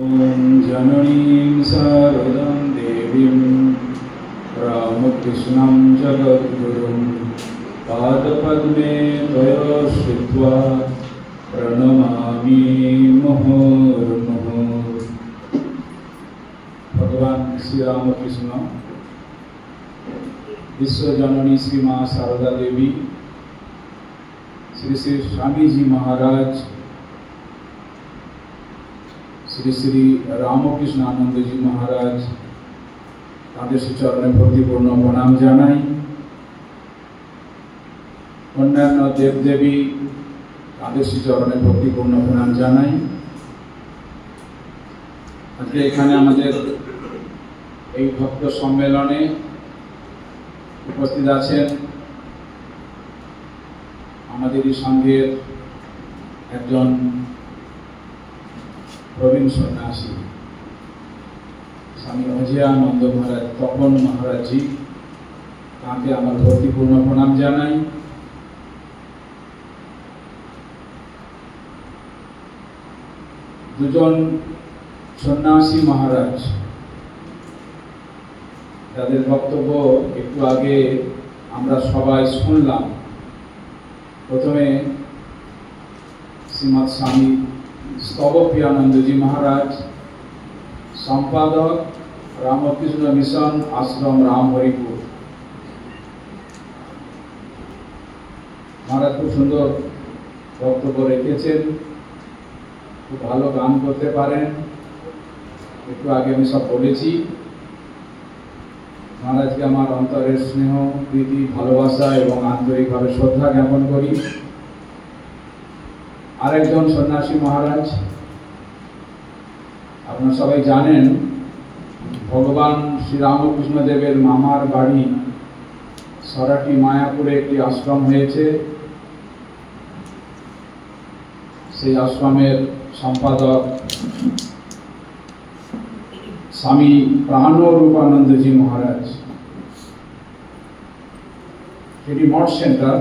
जननीं शारदां देवीं रामकृष्णं जगद्गुरुं पादपद्मे त्वया श्रित्वा प्रणमामि मुहुर्मुहुः। भगवान श्री रामकृष्ण विश्वजननी श्री माँ शारदा देवी, श्री श्री स्वामी जी महाराज, श्री श्री रामकृष्ण आनंद जी महाराज तादेर चरणे भक्तिपूर्ण प्रणाम जानाई। अन्यान्य देव देवी तादेर चरणे भक्तिपूर्ण प्रणाम जानाई। आजके एखाने आमादेर এই ভক্ত সম্মেলনে উপস্থিত আছেন আমাদের এই সংঘের একজন প্রবীণ সন্ন্যাসী স্বামী অজয়ানন্দ মহারাজ তপন মহারাজজি, তাকে আমার ভক্তিপূর্ণ প্রণাম জানাই। দুজন সন্ন্যাসী মহারাজ, তাদের বক্তব্য একটু আগে আমরা সবাই শুনলাম। প্রথমে শ্রীমৎ স্বামী স্তবপ্রিয়ানন্দ जी महाराज, संपादक रामकृष्ण मिशन आश्रम रामहरिपुर। महाराज खूब सुंदर बक्तव्य रेखेছেন, खूब ভালো গান করতে পারেন। একটু আগে আমি সব বলেছি। महाराजকে আমার অন্তরের স্নেহ, প্রীতি, ভালোবাসা এবং আন্তরিকভাবে শ্রদ্ধা জ্ঞাপন করি। আরেকজন সন্ন্যাসী মহারাজ, আপনারা সবাই জানেন ভগবান শ্রী রামকৃষ্ণ দেবের মামার বাড়ি সরাটি মায়াপুরে একটি আশ্রম হয়েছে। সেই আশ্রমের সম্পাদক স্বামী প্রাণরূপানন্দ जी महाराज। সেটি মঠ সেন্টার,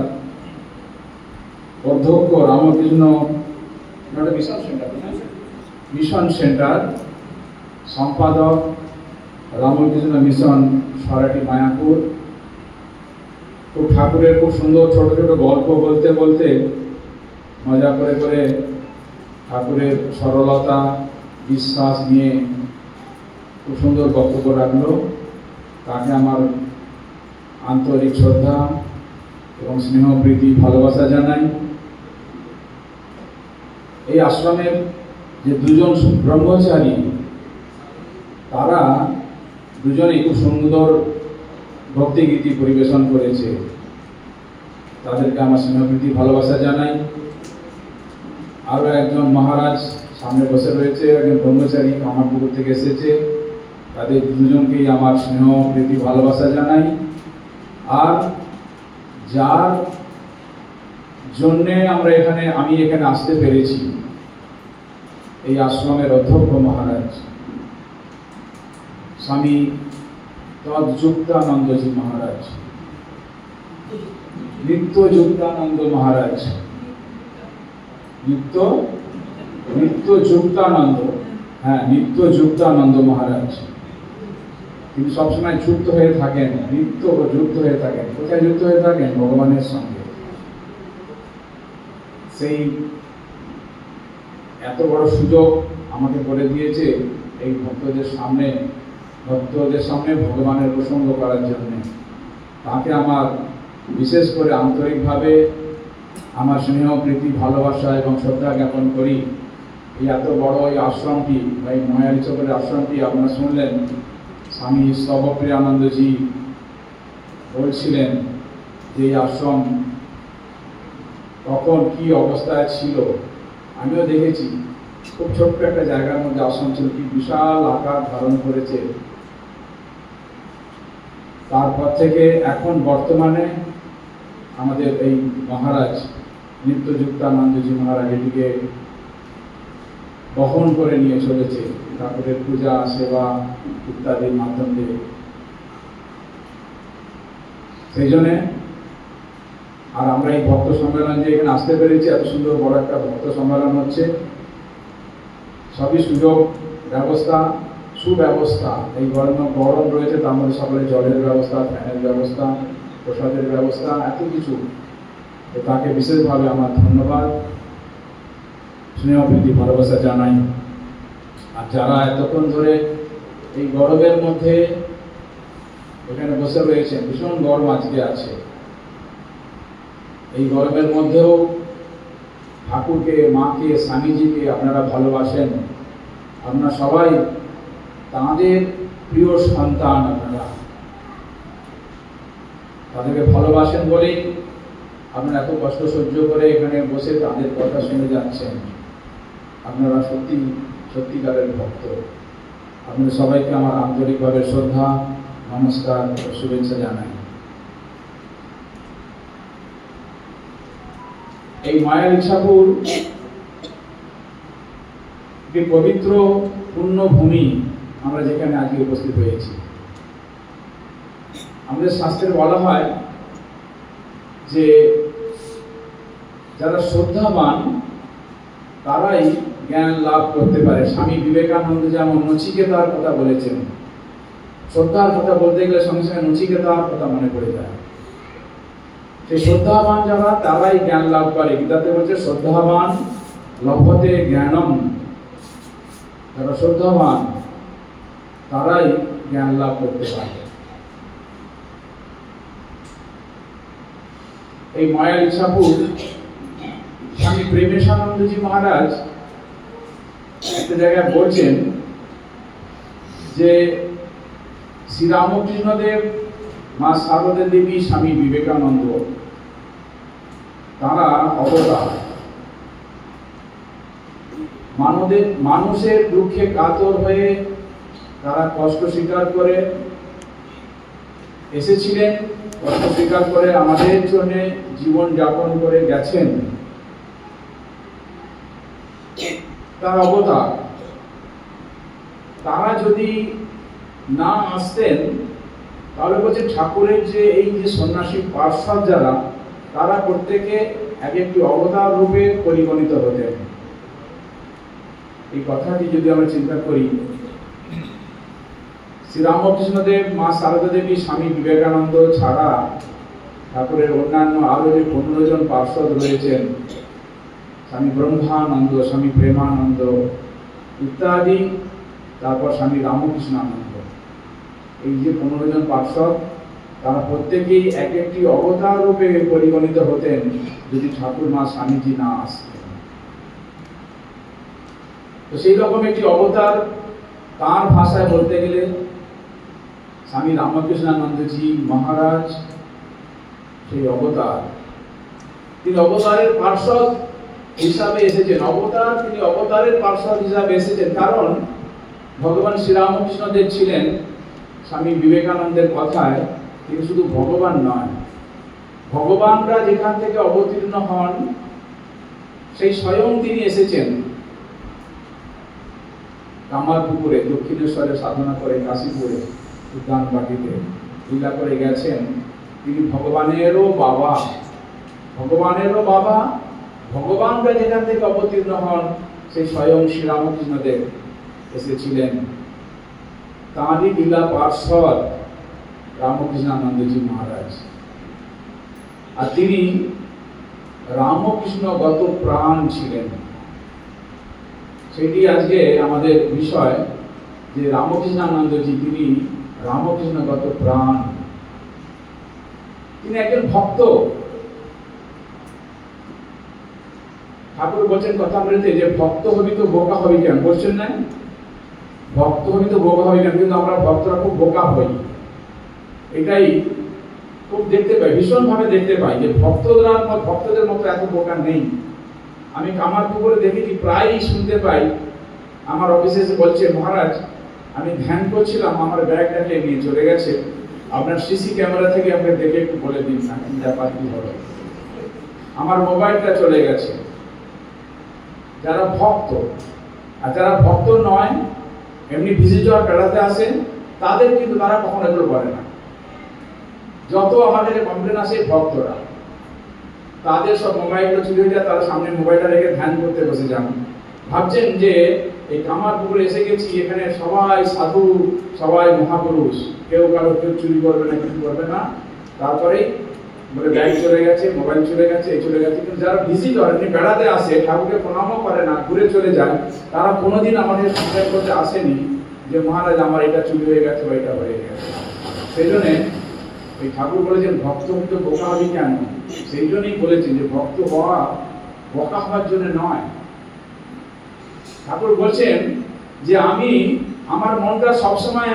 অধ্যক্ষ রামকৃষ্ণ মিশন সেন্টার, সম্পাদক রামকৃষ্ণ মিশন সরাটি মায়াপুর। তো ঠাকুরের খুব সুন্দর ছোট ছোট গল্প বলতে বলতে, মজা করে করে ঠাকুরের সরলতা, বিশ্বাস নিয়ে খুব সুন্দর বক্তব্য রাখলো। তাকে আমার আন্তরিক শ্রদ্ধা এবং স্নেহ, প্রীতি, ভালোবাসা জানাই। এই আশ্রমের যে দুজন ব্রহ্মচারী, তারা দুজনেই খুব সুন্দর ভক্তিগীতি পরিবেশন করেছে। তাদেরকে আমার স্নেহ, প্রীতি, ভালোবাসা জানাই। আরও একজন মহারাজ সামনে বসে রয়েছে, একজন ব্রহ্মচারী কামারপুকুর থেকে এসেছে। তাদের দুজনকেই আমার স্নেহ, প্রীতি, ভালোবাসা জানাই। আর যার জন্যে আমি এখানে আসতে পেরেছি, এই আশ্রমের অধ্যক্ষ মহারাজ স্বামী তদ্যুক্তানন্দজি মহারাজ, নিত্যযুক্তানন্দ মহারাজ, নিত্যযুক্তানন্দ, হ্যাঁ নিত্যযুক্তানন্দ মহারাজ। তিনি সবসময় যুক্ত হয়ে থাকেন, নিত্য যুক্ত হয়ে থাকেন। কোথায় যুক্ত হয়ে থাকেন? ভগবানের সঙ্গে। সেই এত বড় সুযোগ আমাকে করে দিয়েছে এই ভক্তদের সামনে ভগবানের প্রসঙ্গ করার জন্য। তাকে আমার বিশেষ করে আন্তরিকভাবে আমার স্নেহ, প্রীতি, ভালোবাসা এবং শ্রদ্ধা জ্ঞাপন করি। এই এত বড় এই আশ্রমটি, এই ময়ালি চক্রের আশ্রমটি আপনারা শুনলেন। স্বামী স্তবপ্রিয়ানন্দজি বলছিলেন যে এই আশ্রম তখন কি অবস্থায় ছিল। আমিও দেখেছি, খুব ছোট্ট একটা জায়গার মধ্যে আশ্রম ছিল, কি বিশাল আকার ধারণ করেছে। তারপর থেকে এখন বর্তমানে আমাদের এই মহারাজ নিত্যযুক্তানন্দজি মহারাজ এটিকে বহন করে নিয়ে চলেছে ঠাকুরের পূজা, সেবা ইত্যাদির মাধ্যমে। সেই জন্যে আর আমরা এই ভক্ত সম্মেলন যে এখানে আসতে পেরেছি, এত সুন্দর বড় একটা ভক্ত সম্মেলন হচ্ছে, সবই সুযোগ ব্যবস্থা, সুব্যবস্থা, এই গরম রয়েছে, তার মধ্যে সকলে জলের ব্যবস্থা, ফ্যানের ব্যবস্থা, প্রসাদের ব্যবস্থা, এত কিছু। তো তাকে বিশেষভাবে আমার ধন্যবাদ, স্নেহ প্রীতি ভালোবাসা জানাই। আর যারা এতক্ষণ ধরে এই গরমের মধ্যে এখানে বসে রয়েছেন, ভীষণ গরম আজকে আছে, এই গরমের মধ্যেও ঠাকুরকে, মাকে, স্বামীজিকে আপনারা ভালোবাসেন। আপনারা সবাই তাঁদের প্রিয় সন্তান, আপনারা তাদেরকে ভালোবাসেন বলেই আপনারা এত কষ্ট সহ্য করে এখানে বসে তাদের কথা শুনে যাচ্ছেন। আপনারা সত্যিকারের ভক্ত। আপনাদের সবাইকে আমার আন্তরিকভাবে শ্রদ্ধা, নমস্কার ও শুভেচ্ছা জানাই। এই মায়ার ইচ্ছাপুর একটি পবিত্র পুণ্যভূমি, আমরা যেখানে আজকে উপস্থিত হয়েছি। আমাদের শাস্ত্রে বলা হয় যে যারা শ্রদ্ধাবান তারাই জ্ঞান লাভ করতে পারে। স্বামী বিবেকানন্দ যেমন নচিকেতার কথা বলেছেন, শ্রদ্ধার কথা বলতে গেলে সঙ্গে সঙ্গে নচিকেতার কথা মনে পড়ে যায়। সেই শ্রদ্ধাবান যারা, তারাই জ্ঞান লাভ করে। গীতাতে বলছে শ্রদ্ধাবান লভতে জ্ঞানম। যারা শ্রদ্ধাবান তারাই জ্ঞান লাভ করতে পারে। এই মায়ার ইচ্ছাপুর স্বামী প্রেমেশানন্দজি মহারাজ একটা জায়গায় বলছেন যে শ্রীরামকৃষ্ণদেব, মা শারদা দেবী, স্বামী বিবেকানন্দ তারা অবতার। মানুষের দুঃখে কাতর হয়ে তারা কষ্ট স্বীকার করে এসেছিলেন, কষ্ট স্বীকার করে আমাদের জন্য জীবন যাপন করে গেছেন। তারা অবতার। তারা যদি না আসতেন তাহলে বলছে ঠাকুরের যে এই যে সন্ন্যাসী পার্ষদ যারা, তারা প্রত্যেকে এক একটি অবতার রূপে পরিগণিত হতেন। এই কথাটি যদি আমরা চিন্তা করি, শ্রীরামকৃষ্ণদেব, মা শারদা দেবী, স্বামী বিবেকানন্দ ছাড়া ঠাকুরের অন্যান্য আরো যে 15 জন পার্ষদ রয়েছেন, স্বামী ব্রহ্মানন্দ, স্বামী প্রেমানন্দ ইত্যাদি, তারপর স্বামী রামকৃষ্ণানন্দ, এই যে 15 জন পার্ষদ, তারা প্রত্যেকেই এক একটি অবতার রূপে পরিগণিত হতেন যদি ঠাকুর মা স্বামীজি না আসতেন। তো সেই রকম একটি অবতার, তার ভাষায় বলতে গেলে স্বামী রামকৃষ্ণানন্দজি মহারাজ সেই অবতার। তিনি অবতারের পার্ষদ হিসাবে এসেছেন। অবতার, তিনি অবতারের পার্ষদ হিসাবে এসেছেন, কারণ ভগবান শ্রীরামকৃষ্ণদেব ছিলেন স্বামী বিবেকানন্দের কথায় তিনি শুধু ভগবান নয়, ভগবানরা যেখান থেকে অবতীর্ণ হন সেই স্বয়ং তিনি এসেছেন। কামারপুকুরে, দক্ষিণেশ্বরে সাধনা করে, কাশীপুরে উদ্যানবাটিতে লীলা করে গেছেন। তিনি ভগবানেরও বাবা, ভগবানেরও বাবা। ভগবানরা যেখান থেকে অবতীর্ণ হন সেই স্বয়ং শ্রীরামকৃষ্ণদেব এসেছিলেন। তাঁরই লীলা পার্ষদ রামকৃষ্ণানন্দজি মহারাজ। আর তিনি রামকৃষ্ণগত প্রাণ ছিলেন। সেটি আজকে আমাদের বিষয়, যে রামকৃষ্ণানন্দজি তিনি রামকৃষ্ণগত প্রাণ। তিনি একজন ভক্ত। ঠাকুর বলছেন কথামৃতে যে ভক্ত হবি তো বোকা হবি কেন, বলছেন না? ভক্ত হবি তো বোকা হবি কেন, কিন্তু আমরা ভক্তরা খুব বোকা হই। এটাই খুব দেখতে পাই, ভীষণ ভাবে দেখতে পাই যে ভক্তদের মতো এত বোকা নেই। আমি কামারপুকুরে দেখেছি, প্রায়ই শুনতে পাই, আমার অফিসে এসে বলছে মহারাজ আমি ধ্যান করছিলাম, আমার ব্যাগটাকে নিয়ে চলে গেছে, আপনার সিসি ক্যামেরা থেকে আমাকে দেখে একটু বলে দিন না কি ব্যাপার কি হলো, আমার মোবাইলটা চলে গেছে। যারা ভক্ত, আর যারা ভক্ত নয়, এমনি ভিজিটর বেড়াতে আসেন, তাদের কিন্তু তারা কখনো এগুলো বলে না। যত আমাদের কমপ্লেন আসে ভক্তরা, তাদের সব মোবাইলটা চুরি হয়ে যায়, তারা সামনে মোবাইলটা রেখে ধ্যান করতে বসে যান। ভাবছেন যে এই কামারপুকুরে এসে গেছি, এখানে সবাই সাধু, সবাই মহাপুরুষ, কেউ কারো কেউ চুরি করবে না, কিছু করবে না। তারপরে বলে ব্যাগ চলে গেছে, মোবাইল চলে গেছে, এই চলে গেছে। কিন্তু যারা ভিজিটর, এমনি বেড়াতে আসে, ঠাকুরকে প্রণামও করে না, ঘুরে চলে যায়, তারা কোনোদিন আমাদের সন্দেহ করতে আসেনি যে মহারাজ আমার এটা চুরি হয়ে গেছে বা এটা হয়ে গেছে। সেই জন্যে এই ঠাকুর বলেছেন ভক্ত হতে বোকা হবি কেন? সেই জন্যই বলেছেন যে ভক্ত হওয়া বোকা হওয়ার জন্য নয়। ঠাকুর বলছেন যে আমি আমার মনটা সবসময়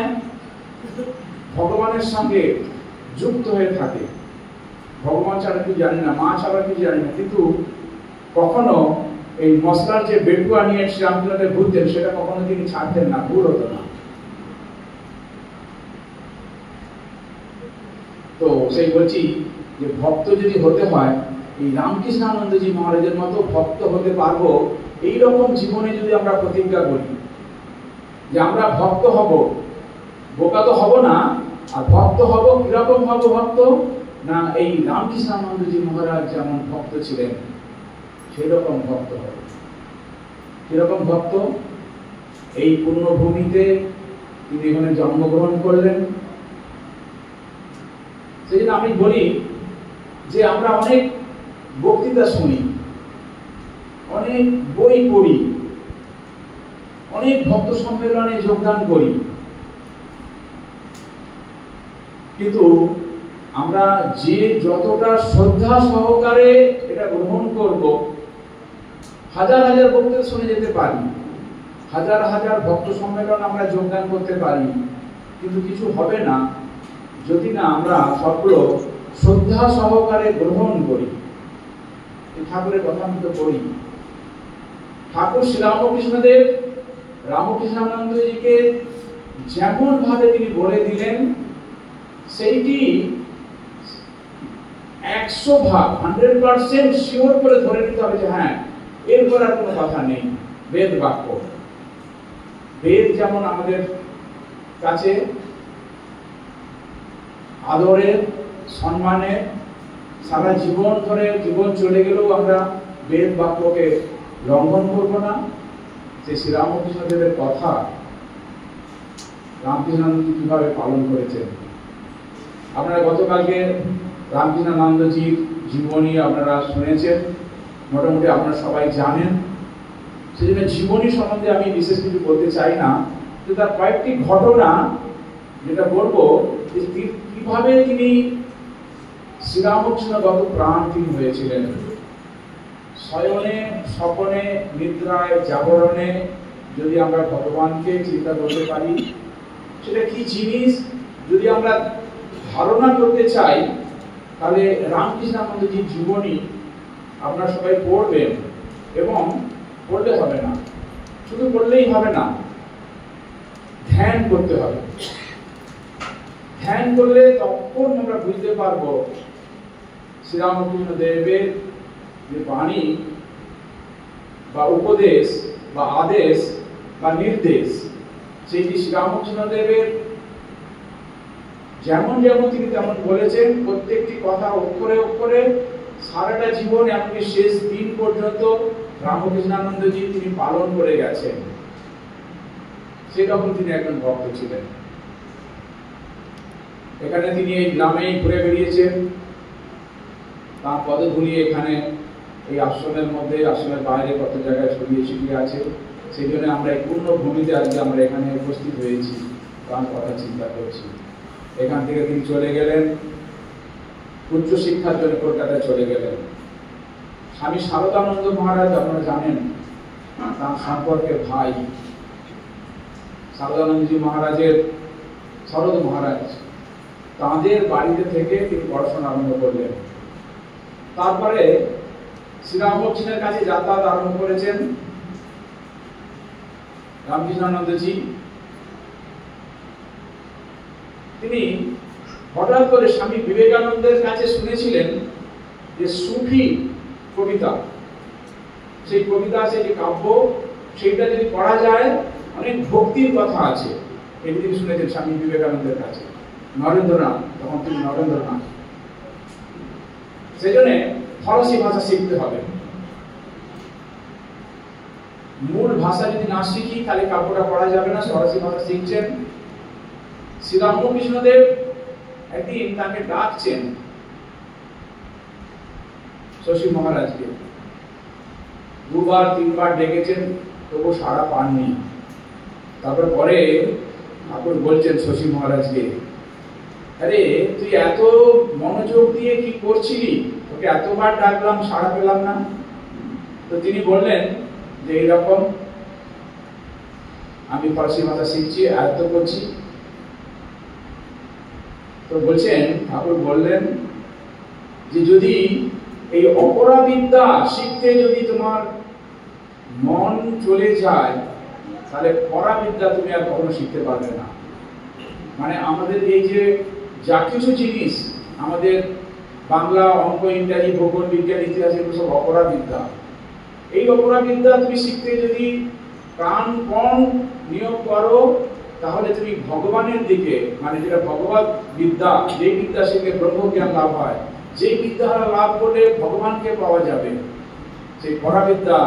ভগবানের সঙ্গে যুক্ত হয়ে থাকে। ভগবান ছাড়া কিছু জানি না, মা ছাড়া কিছু জানি না, কিন্তু কখনো এই মশলার যে বেটুয়া নিয়ে শ্রীরামচন্দ্রকে ঘুরতেন সেটা কখনো তিনি ছাড়তেন না, ভুল হতো না। তো সেই বলছি যে ভক্ত যদি হতে হয়, এই রামকৃষ্ণানন্দজি মহারাজের মতো ভক্ত হতে পারবো, এইরকম জীবনে যদি আমরা প্রতিজ্ঞা করি যে আমরা ভক্ত হব, বোকা তো হব না। আর ভক্ত হব কিরকম হব? ভক্ত না এই রামকৃষ্ণানন্দজি মহারাজ যেমন ভক্ত ছিলেন সেই রকম ভক্ত হবে। কিরকম ভক্ত? এই পুণ্যভূমিতে তিনি এখানে জন্মগ্রহণ করলেন। সেই জন্য আমি বলি যে আমরা অনেক বক্তৃতা শুনি, অনেক বই পড়ি, অনেক ভক্ত সম্মেলনে যোগদান করি, কিন্তু আমরা যে যতটা শ্রদ্ধা সহকারে এটা গ্রহণ করব, হাজার হাজার বক্তৃতা শুনে যেতে পারি, হাজার হাজার ভক্ত সম্মেলন আমরা যোগদান করতে পারি, কিন্তু কিছু হবে না যদি না আমরা সবগুলো শ্রদ্ধা সহকারে গ্রহণ করি। ঠাকুরের কথা আমি তো পড়ি, ঠাকুর শ্রীরামকৃষ্ণদেব রামকৃষ্ণানন্দজিকে যেমন ভাবে তিনি বলে দিলেন সেইটি 100% 100% শিওর করে ধরে নিতে হবে যে হ্যাঁ, এরপর আর কোনো কথা নেই। বেদ বাক্য, বেদ যেমন আমাদের কাছে আদরের, সম্মানের, সারা জীবন ধরে জীবন চলে গেলেও আমরা বেদ বাক্যকে লঙ্ঘন করব না। সেই শ্রীরামকৃষ্ণদেবের কথা রামকৃষ্ণানন্দজি কিভাবে পালন করেছেন, আপনারা গতকালকে রামকৃষ্ণানন্দজির জীবনী আপনারা শুনেছেন, মোটামুটি আপনারা সবাই জানেন। সেজন্য জীবনী সম্বন্ধে আমি বিশেষ কিছু বলতে চাই না, যে তার কয়েকটি ঘটনা যেটা বলবো যে কিভাবে তিনি শ্রীরামকৃষ্ণগত প্রাণ তিনি হয়েছিলেন। শয়নে, স্বপনে, নিদ্রায়, জাগরণে যদি আমরা ভগবানকে চিন্তা করতে পারি, সেটা কি জিনিস যদি আমরা ধারণা করতে চাই, তাহলে রামকৃষ্ণানন্দজির জীবনী আপনারা সবাই পড়বেন। এবং পড়লে হবে না, শুধু পড়লেই হবে না, ধ্যান করতে হবে। ধ্যান করলে তখন আমরা বুঝতে পারবো শ্রীরামকৃষ্ণদেবের যে বাণী বা উপদেশ বা আদেশ বা নির্দেশ, সেইটি শ্রীরামকৃষ্ণদেবের যেমন যেমন তিনি তেমন বলেছেন, প্রত্যেকটি কথা অক্ষরে অক্ষরে সারাটা জীবন এমনকি শেষ দিন পর্যন্ত রামকৃষ্ণানন্দজি তিনি পালন করে গেছেন। সেরকম তিনি একজন ভক্ত ছিলেন। এখানে তিনি এই গ্রামেই ঘুরে বেরিয়েছেন, তার পদধূলি এখানে এই আশ্রমের মধ্যে, আশ্রমের বাইরে কত জায়গায় ছড়িয়ে ছিটিয়ে আছে। সেই জন্য আমরা এই পূর্ণ ভূমিতে আজকে আমরা এখানে উপস্থিত হয়েছি, তার কথা চিন্তা করছি। এখান থেকে তিনি চলে গেলেন উচ্চ শিক্ষার জন্য, কলকাতায় চলে গেলেন। স্বামী শারদানন্দ মহারাজ আপনারা জানেন, তার সম্পর্কে ভাই শারদানন্দজি মহারাজের শরৎ মহারাজ, তাঁদের বাড়িতে থেকে তিনি পড়াশোনা আরম্ভ করলেন। তারপরে শ্রীরামকৃষ্ণের কাছে যাতায়াত আরম্ভ করেছেন রামকৃষ্ণানন্দজি। তিনি হঠাৎ করে স্বামী বিবেকানন্দের কাছে শুনেছিলেন যে সুফি কবিতা, সেই কবিতা আছে যে কাব্য, সেইটা যদি পড়া যায় অনেক ভক্তির কথা আছে, এটি তিনি শুনেছেন স্বামী বিবেকানন্দের কাছে। নরেন্দ্রনাথ, তখন তিনি নরেন্দ্রনাথ। সেই জন্য ফরাসি ভাষা শিখতে হবে। মূল ভাষা যদি না শিখি তাহলে কাব্যটা পড়া যাবে না। সরাসরি ভাষা শিখছেন। শ্রীরামকৃষ্ণদেব একদিন তাকে ডাকছেন শশী মহারাজকে, দুবার তিনবার ডেকেছেন, তবু সাড়া পাননি। তারপর পরে ঠাকুর বলছেন শশী মহারাজকে, আরে তুই এত মনোযোগ দিয়ে কি করছিলি, তোকে এতবার ডাকলাম সাড়া পেলাম না। তো তিনি বললেন যে এইরকম আমি ফার্সি ভাষা শিখছি, আয়ত্ত করছি। তো বলছেন, ঠাকুর বললেন যে যদি এই অপরাবিদ্যা শিখতে যদি তোমার মন চলে যায়, তাহলে পরাবিদ্যা তুমি আর কখনো শিখতে পারবে না। মানে আমাদের এই যে যা কিছু জিনিস আমাদের বাংলা, অঙ্ক, ইংরাজি, ভূগোল, বিজ্ঞান, ইতিহাস, এগুলো সব অপরাবিদ্যা। এই অপরাবিদ্যা তুমি শিখতে যদি প্রাণপণ নিয়োগ করো, তাহলে তুমি ভগবানের দিকে, মানে যেটা ভগবত বিদ্যা, যে বিদ্যা শিখে ব্রহ্মজ্ঞান লাভ হয়, যে বিদ্যা লাভ করলে ভগবানকে পাওয়া যাবে, সেই পরাবিদ্যা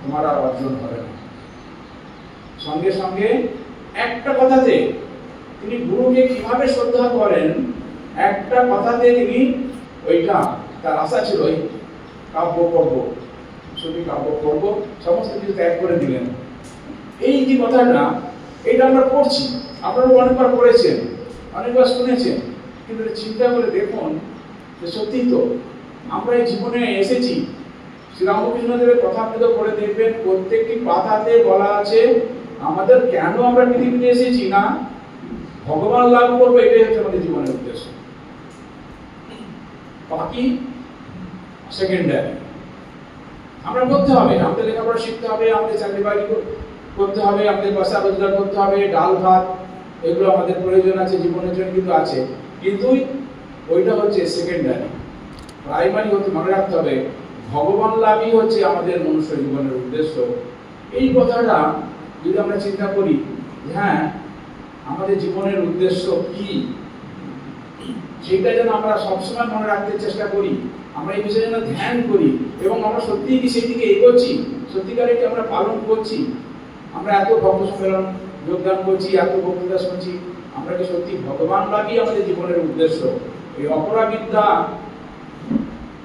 তোমার আর অর্জন হবে না। সঙ্গে সঙ্গে একটা কথাতে তিনি গুরুকে কিভাবে শ্রদ্ধা করেন, একটা কথাতে তিনি ওইটা তার আশা ছিল, ওই কাব্য পর্ব, শুধু কাব্য পর্ব সমস্ত কিছু ত্যাগ করে দিলেন। এই যে কথাটা, এটা আমরা পড়ছি, আপনারা অনেকবার পড়েছেন, অনেকবার শুনেছেন, কিন্তু চিন্তা করে দেখুন যে সত্যি তো আমরা এই জীবনে এসেছি। শ্রীরামকৃষ্ণদেবের কথা আপনি তো পড়ে দেখবেন, প্রত্যেকটি পাতাতে বলা আছে আমাদের কেন আমরা পৃথিবীতে এসেছি, না ভগবান লাভ করবো, এটাই হচ্ছে আমাদের জীবনের উদ্দেশ্য। বাকি সেকেন্ডারি আমরা করতে হবে, আমাদের লেখাপড়া শিখতে হবে, আমাদের চাকরি বাকরি করতে হবে, আমাদের পয়সা রোজগার করতে হবে, ডাল ভাত এগুলো আমাদের প্রয়োজন আছে, জীবনের জন্য কিন্তু আছে, কিন্তু ওইটা হচ্ছে সেকেন্ডারি। প্রাইমারি হতে মনে রাখতে হবে ভগবান লাভই হচ্ছে আমাদের মনুষ্য জীবনের উদ্দেশ্য। এই কথাটা যদি আমরা চিন্তা করি, হ্যাঁ আমাদের জীবনের উদ্দেশ্য কি, সেটা যেন আমরা সবসময় মনে রাখতে চেষ্টা করি, আমরা এই বিষয়ে যেন ধ্যান করি, এবং আমরা সত্যিই কি সেই দিকে এগোচ্ছি, সত্যিকারে কি আমরা পালন করছি। আমরা এত ভক্ত সম্মেলন যোগদান করছি, এত বক্তৃতা শুনছি, আমরা কি সত্যি ভগবান লাভই আমাদের জীবনের উদ্দেশ্য? এই অপরাবিদ্যা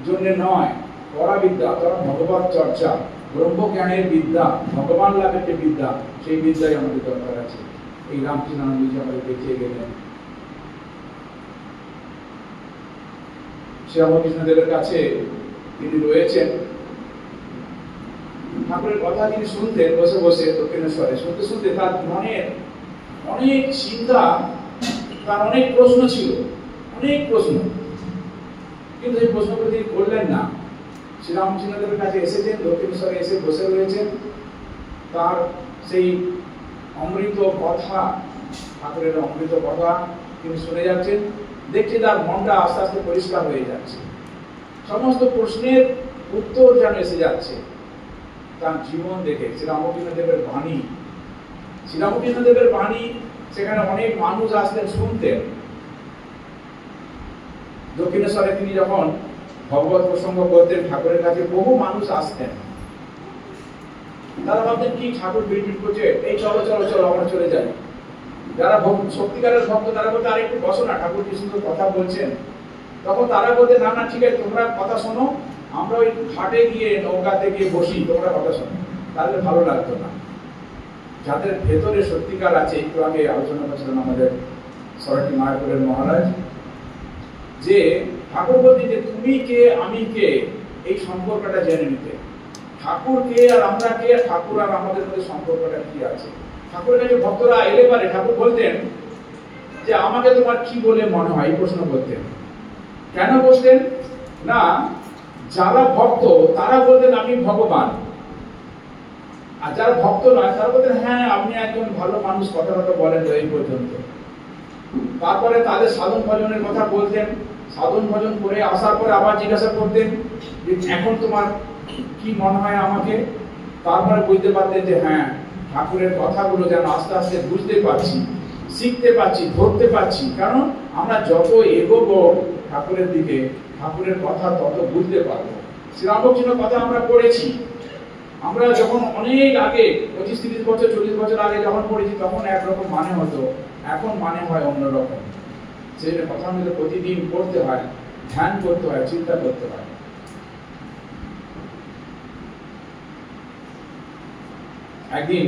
জন্য নয়, পরাবিদ্যা অর্থাৎ ভগবত চর্চা, ব্রহ্মজ্ঞানের বিদ্যা, ভগবান লাভের যে বিদ্যা, সেই বিদ্যাই আমাদের দরকার আছে। এই রামকৃষ্ণানন্দজি আমাদের দেখিয়ে গেলেন। শ্রীরামকৃষ্ণদেবের কাছে তিনি রয়েছেন, ঠাকুরের কথা তিনি শুনতেন বসে বসে দক্ষিণেশ্বরে, শুনতে শুনতে তার মনের অনেক চিন্তা, তার অনেক প্রশ্ন ছিল, অনেক প্রশ্ন, কিন্তু এই প্রশ্নগুলো তিনি করলেন না। শ্রীরামকৃষ্ণদেবের কাছে এসেছেন, দক্ষিণেশ্বরে এসে বসে রয়েছেন, তার সেই অমৃত কথা, ঠাকুরের অমৃত কথা তিনি শুনে যাচ্ছেন, দেখছে তার মনটা আস্তে আস্তে পরিষ্কার হয়ে যাচ্ছে, সমস্ত প্রশ্নের উত্তর যেন এসে যাচ্ছে তার জীবন দেখে। শ্রীরামকৃষ্ণদেবের বাণী, শ্রীরামকৃষ্ণদেবের বাণী, সেখানে অনেক মানুষ আসতেন শুনতেন। দক্ষিণেশ্বরে তিনি যখন ভগবত প্রসঙ্গ করতেন ঠাকুরের কাছে, বহু মানুষ আসতেন। তারা ভাবতেন কি ঠাকুর বিড়বিড় করছে, এই চলো চলো চলো আমরা চলে যাই। যারা সত্যিকারের ভক্ত তারা বলতে আর একটু বসো না, ঠাকুর কি সুন্দর কথা বলছেন। তখন তারা বলতে না না ঠিক আছে, তোমরা কথা শোনো, আমরা ওই ঘাটে গিয়ে নৌকাতে গিয়ে বসি, তোমরা কথা শোনো। তাহলে ভালো লাগতো না। যাদের ভেতরে সত্যিকার আছে, একটু আগে আলোচনা করছিলেন আমাদের সরাটি মায়াপুরের মহারাজ, যে ঠাকুর বলতে যে তুমি কে আমি কে, এই সম্পর্কটা জেনে নিতে। ঠাকুর কে আর আমরা কে, ঠাকুর আর আমাদের মধ্যে সম্পর্কটা কি আছে। ঠাকুরের কাছে ভক্তরা এলে পারে ঠাকুর বলতেন যে আমাকে তোমার কি বলে মনে হয়, এই প্রশ্ন করতেন। কেন বলতেন না, যারা ভক্ত তারা বলতেন আমি ভগবান, আর যারা ভক্ত নয় তারা বলতেন হ্যাঁ আপনি একজন ভালো মানুষ, কথা কথা বলেন তো এই পর্যন্ত। তারপরে তাদের সাধন ভজনের কথা বলতেন, সাধন ভজন করে আসার পরে আবার জিজ্ঞাসা করতেন যে এখন তোমার কি মনে হয় আমাকে। তারপরে বুঝতে পারতেন যে হ্যাঁ ঠাকুরের কথাগুলো যেন আস্তে আস্তে বুঝতে পারছি, শিখতে পারছি, ধরতে পারছি। কারণ আমরা যত এগোবো ঠাকুরের দিকে, ঠাকুরের কথা তত বুঝতে পারবো। শ্রীরামকৃষ্ণের কথা আমরা পড়েছি, আমরা যখন অনেক আগে 25-30 বছর 40 বছর আগে যখন পড়েছি তখন একরকম মানে হতো, এখন মানে হয় অন্যরকম। সেই কথা আমাদের প্রতিদিন পড়তে হয়, ধ্যান করতে হয়, চিন্তা করতে হয়। একদিন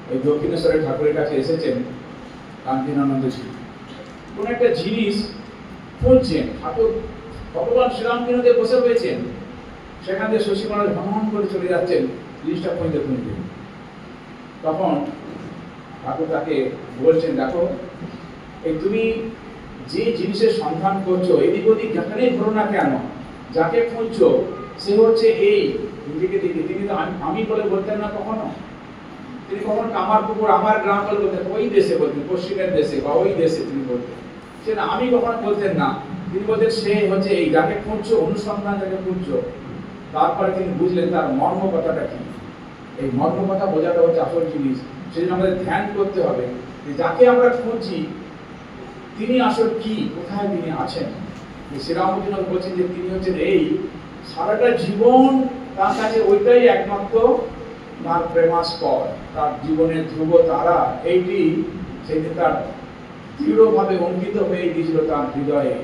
ওই দক্ষিণেশ্বরের ঠাকুরের কাছে এসেছেন রামকৃষ্ণানন্দজি, কোন একটা জিনিস খুঁজছেন। ঠাকুর ভগবান শ্রীরামকৃষ্ণদেব বসে রয়েছেন, সেখান থেকে শশী মহারাজ ভ্রমণ করে চলে যাচ্ছেন জিনিসটা খুঁজতে খুঁজতে। তখন ঠাকুর তাকে বলছেন, দেখো এই তুমি যে জিনিসের সন্ধান করছো এদিক ওদিক যেখানেই ধরো না কেন, যাকে খুঁজছো সে হচ্ছে এই দিকে দিকে। তিনি তো আমি বলে বলতেন না কখনো, তিনি কখনো কামারপুকুর আমার গ্রাম বলে বলতেন, ওই দেশে বলতেন, পশ্চিমের দেশে বা ওই দেশে তিনি বলতেন। সে না আমি কখনো বলতেন না, তিনি বলতেন সে হচ্ছে এই যাকে খুঁজছো, অনুসন্ধান যাকে খুঁজছো। তারপরে তিনি বুঝলেন তার মর্ম কথাটা কি। এই মর্ম কথা বোঝাটা হচ্ছে আসল জিনিস। সেজন্য আমাদের ধ্যান করতে হবে যে যাকে আমরা খুঁজছি তিনি আসল কি, কোথায় তিনি আছেন। শ্রীরামকৃষ্ণ বলছেন যে তিনি হচ্ছেন এই, সারাটা জীবন তার কাছে ওইটাই একমাত্র তার প্রেমাস্পদ, তার জীবনের ধ্রুব তারা। এইটি সেদিন তার দৃঢ়ভাবে অঙ্কিত হয়ে গিয়েছিল তার হৃদয়ে।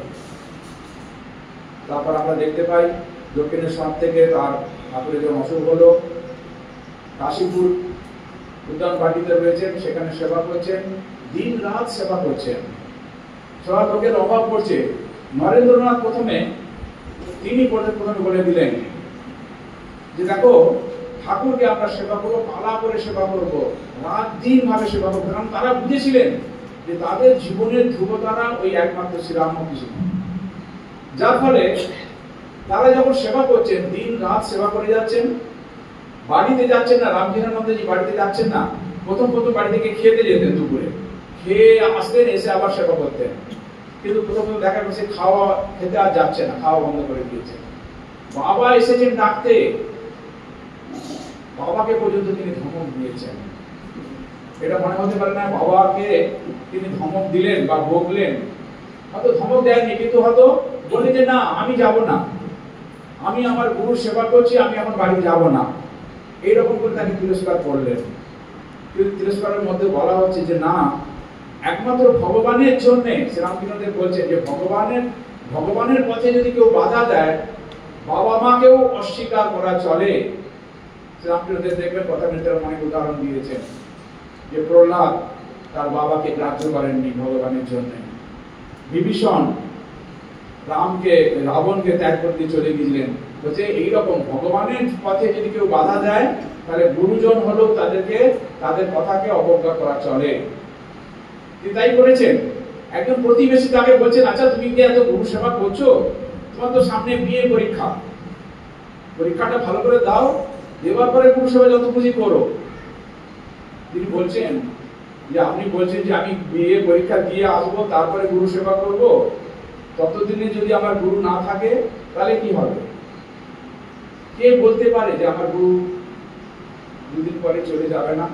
তারপর আমরা দেখতে পাই দক্ষিণেশ্বর থেকে তার ঠাকুরের যখন অসুখ হলো, কাশীপুর উদ্যান বাটিতে রয়েছেন, সেখানে সেবা করছেন, দিন রাত সেবা করছেন। সবার লোকের অভাব পড়ছে। নরেন্দ্রনাথ প্রথমে বলে দিলেন যে দেখো ঠাকুরকে আমরা সেবা করবো, পালা করে সেবা করবো, রাত দিন ভাবে সেবা করবো। কারণ তারা বুঝেছিলেন যে তাদের জীবনের ধ্রুবতারা ওই একমাত্র শ্রীরামকৃষ্ণ। যার ফলে তারা যখন সেবা করছেন, দিন রাত সেবা করে যাচ্ছেন, বাড়িতে যাচ্ছেন না, রামকৃষ্ণানন্দজি বাড়িতে যাচ্ছেন না। প্রথম বাড়ি থেকে খেতে যেতেন, দুপুরে খেয়ে আসতেন, এসে আবার সেবা করতেন। কিন্তু প্রথম দেখা গেছে খাওয়া খেতে আর যাচ্ছে না, খাওয়া বন্ধ করে দিয়েছে। বাবা এসেছেন ডাকতে, বাবাকে পর্যন্ত তিনি ধমক দিয়েছেন। এটা মনে হতে পারে না বাবাকে তিনি ধমক দিলেন বা বকলেন, হয়তো ধমক দেয়নি, কিন্তু হয়তো বলে যে না আমি যাব না, আমি আমার গুরুর সেবা করছি, আমি আমার বাড়ি যাব না, এইরকম করে তাকে তিরস্কার করলেন। কিন্তু তিরস্কারের মধ্যে বলা হচ্ছে যে না, একমাত্র ভগবানের জন্য শ্রীরামকৃষ্ণদেব বলছেন যে ভগবানের পথে যদি কেউ বাধা দেয়, বাবা মাকেও অস্বীকার করা চলে। শ্রীরামকৃষ্ণদেব দেখবেন কথা মিত্রের অনেক উদাহরণ দিয়েছেন যে প্রহ্লাদ তার বাবাকে গ্রাহ্য করেননি ভগবানের জন্য, বিভীষণ রাবণকে ত্যাগ করতে চলে গিয়েছিলেন। বলছে এইরকম ভগবানের পথে যদি কেউ বাধা দেয়, তাহলে গুরুজন হলেও তাদের কথাকে অবজ্ঞা করা চলে। তিনি তাই করেছেন। একজন প্রতিবেশী তাকে বলছেন, আচ্ছা তুমি কি এত গুরু সেবা করছো, তোমার তো সামনে বিয়ে পরীক্ষাটা ভালো করে দাও, দেওয়ার পরে গুরু সেবা যত খুশি করো। তিনি বলছেন যে আপনি বলছেন যে আমি বিয়ে পরীক্ষা দিয়ে আসবো, তারপরে গুরু সেবা করব, ততদিনে যদি আমার গুরু না থাকে তাহলে কি হবে? কে বলতে পারে যে আমার গুরু দুদিন পরে চলে যাবে না,